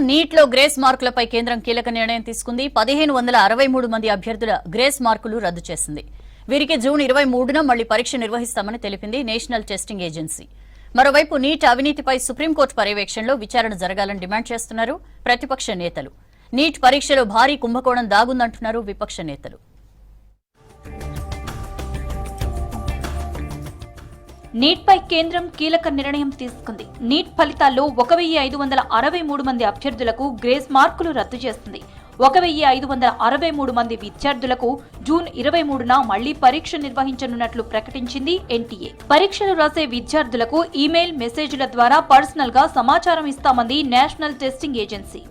Neat లో grace మార్కులపై కేంద్రం కీలక నిర్ణయం తీసుకుంది. 1563 మంది అభ్యర్థుల గ్రేస్ మార్కులు రద్దు చేసింది. వీరికి జూన్ 23న మళ్లీ పరీక్ష నిర్వహిస్తామని తెలిపింది నేషనల్ టెస్టింగ్ ఏజెన్సీ. మరోవైపు నీట్ అవినీతిపై సుప్రీంకోర్టు పర్యవేక్షణలో విచారణ జరగాలని డిమాండ్ చేస్తున్నారు ప్రతిపక్ష నేతలు. నీట్ పరీక్షలో భారీ కుంభకోణం దాగుందంటున్నారు విపక్ష నేతలు. నీట్ పై కేంద్రం కీలక నిర్ణయం తీసుకుంది. నీట్ ఫలితాల్లో 1563 మంది అభ్యర్థులకు గ్రేస్ మార్కులు రద్దు చేస్తుంది. 1563 మంది విద్యార్థులకు జూన్ 23న మళ్లీ పరీక్ష నిర్వహించనున్నట్లు ప్రకటించింది ఎన్టీఏ. పరీక్షలు రాసే విద్యార్థులకు ఈమెయిల్, మెసేజ్ల ద్వారా పర్సనల్ గా సమాచారం ఇస్తామంది national testing agency.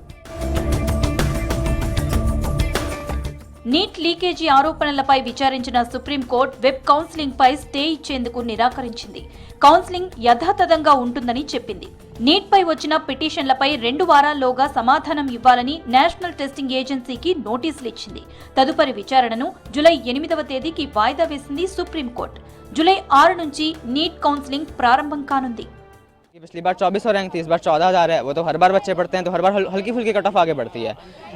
NEET leakage ఆరోపణలపై విచారించిన సుప్రీంకోర్టు వెబ్ కౌన్సిలింగ్ పై స్టే ఇచ్చేందుకు నిరాకరించింది. కౌన్సిలింగ్ యథాతథంగా ఉంటుందని చెప్పింది. నీట్ పై వచ్చిన పిటిషన్లపై 2 వారాల్లోగా సమాధానం ఇవ్వాలని నేషనల్ టెస్టింగ్ ఏజెన్సీకి నోటీసులు ఇచ్చింది. తదుపరి విచారణను జూలై 8వ తేదీకి వాయిదా వేసింది సుప్రీంకోర్టు. జూలై 6 నుంచి నీట్ కౌన్సిలింగ్ ప్రారంభం కానుంది. पिछली बार 2400 रैंक थी, इस बार 14,000 है। वो तो हर बार बच्चे पढ़ते हैं तो हर बार हल्की फुल्की कट ऑफ आगे बढ़ती है।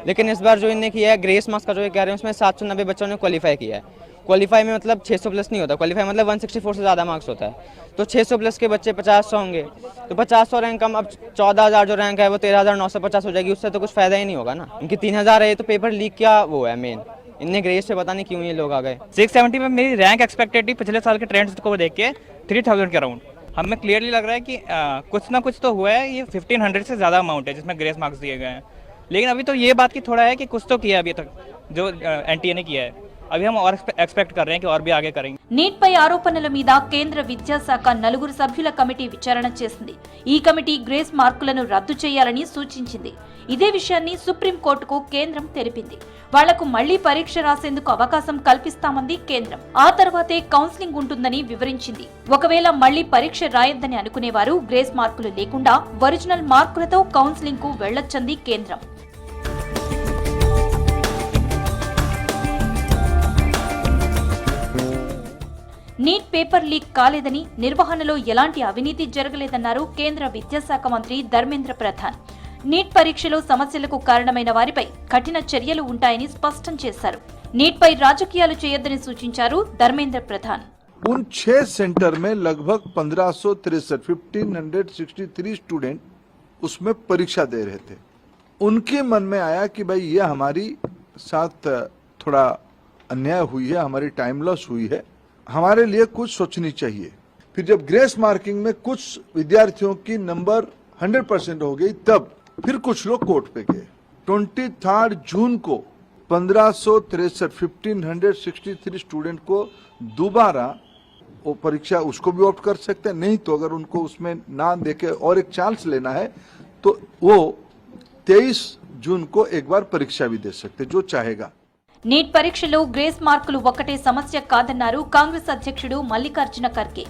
लेकिन इस बार जो इन्हें किया है ग्रेस मार्क्स का जो कह रहे हैं उसमें 790 बच्चों ने क्वालिफाई किया है। क्वालिफाई में मतलब 600 प्लस नहीं होता, क्वालिफाई मतलब 164 से ज़्यादा मार्क्स होता है। तो 600 प्लस के बच्चे 50 होंगे तो 50 रैंक कम, अब 14,000 जो रैंक है वो 13,950 हो जाएगी। उससे तो कुछ फ़ायदा ही नहीं होगा ना। इनकी 3,000 है तो पेपर लीक क्या वो है मेन, इनने ग्रेस से पता नहीं क्यों ये लोग आ गए। 670 में मेरी रैंक एक्सपेक्टेड थी पिछले साल के ट्रेंड्स को देख के 3000 के अराउंड। हमें क्लियरली लग रहा है कि कुछ ना कुछ तो हुआ है। ये 1500 से ज़्यादा अमाउंट है जिसमें ग्रेस मार्क्स दिए गए हैं। लेकिन अभी तो ये बात की थोड़ा है कि कुछ तो किया अभी तक जो एनटीए ने किया है। अभी हम और एक्सपेक्ट कर रहे हैं कि और भी आगे करेंगे। నీట్ పై ఆరోపణల మీద కేంద్ర విద్యాశాఖ 4 సభ్యుల కమిటీ విచారణ చేసింది. ఈ కమిటీ గ్రేస్ మార్కులను రద్దు చేయాలని సూచించింది. ఇదే విషయాన్ని సుప్రీంకోర్టుకు కేంద్రం తెలిపింది. వాళ్లకు మళ్లీ పరీక్ష రాసేందుకు అవకాశం కల్పిస్తామంది కేంద్రం. ఆ తర్వాతే కౌన్సిలింగ్ ఉంటుందని వివరించింది. ఒకవేళ మళ్లీ పరీక్ష రాయొద్దని అనుకునేవారు గ్రేస్ మార్కులు లేకుండా ఒరిజినల్ మార్కులతో కౌన్సిలింగ్ కు వెళ్లొచ్చంది కేంద్రం. నీట్ పేపర్ లీక్ కాలేదని, నిర్వహణలో ఎలాంటి అవినీతి జరగలేదన్నారు కేంద్ర విద్యాశాఖ మంత్రి ధర్మేంద్ర ప్రధాన్. నీట్ పరీక్షలో సమస్యలకు కారణమైన వారిపై కఠిన చర్యలు ఉంటాయని స్పష్టం చేశారు. నీట్ పై రాజకీయాలు చేయొద్దని సూచించారు ధర్మేంద్ర ప్రధాన్. उन 6 सेंटर में लगभग 1563 स्टूडेंट उसमें परीक्षा दे रहे थे। उनके मन में आया कि भाई ये हमारी साथ थोड़ा अन्याय हुई है, हमारी टाइम लॉस हुई है, हमारे लिए कुछ सोचनी चाहिए। फिर जब ग्रेस मार्किंग में कुछ विद्यार्थियों की नंबर 100% हो गई तब फिर कुछ लोग कोर्ट पे गए। 23 जून को 1563 स्टूडेंट को दोबारा वो परीक्षा उसको भी ऑप्ट कर सकते हैं, नहीं तो अगर उनको उसमें ना देके और एक चांस लेना है तो वो 23 जून को एक बार परीक्षा भी दे सकते जो चाहेगा। నీట్ పరీక్షలో గ్రేస్ మార్కులు ఒక్కటే సమస్య కాదన్నారు కాంగ్రెస్ అధ్యక్షుడు మల్లికార్జున ఖర్గే.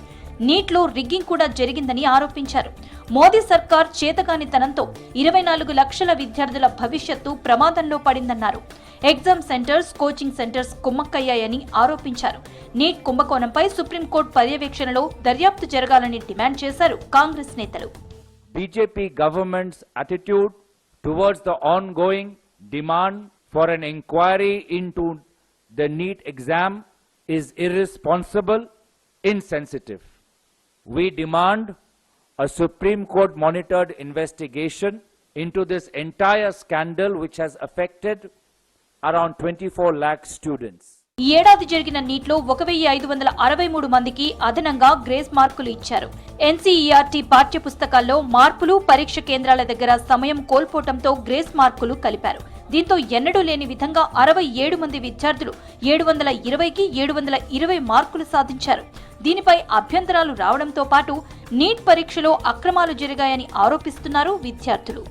నీట్లో రిగ్గింగ్ కూడా జరిగిందని ఆరోపించారు. మోదీ సర్కార్ చేతగానితనంతో 24 లక్షల విద్యార్థుల భవిష్యత్తు ప్రమాదంలో పడిందన్నారు. ఎగ్జామ్ సెంటర్స్, కోచింగ్ సెంటర్స్ కుమ్మక్కయ్యాయని ఆరోపించారు. నీట్ కుంభకోణంపై సుప్రీంకోర్టు పర్యవేక్షణలో దర్యాప్తు జరగాలని డిమాండ్ చేశారు కాంగ్రెస్ నేతలు. BJP governments attitude towards the ongoing demand for an inquiry into the NEET exam is irresponsible, insensitive. We demand a Supreme Court monitored investigation into this entire scandal which has affected around 24 lakh students. ఈ ఏడాది జరిగిన నీట్లో 1563 మందికి అదనంగా grace మార్కులు ఇచ్చారు. NCERT పాఠ్య పుస్తకాల్లో మార్పులు, పరీక్ష కేంద్రాల దగ్గర సమయం కోల్పోవడంతో గ్రేస్ మార్కులు కలిపారు. దీంతో ఎన్నడూ లేని విధంగా 67 మంది విద్యార్థులు 720కి 720 మార్కులు సాధించారు. దీనిపై అభ్యంతరాలు రావడంతో పాటు నీట్ పరీక్షలో అక్రమాలు జరిగాయని ఆరోపిస్తున్నారు విద్యార్థులు.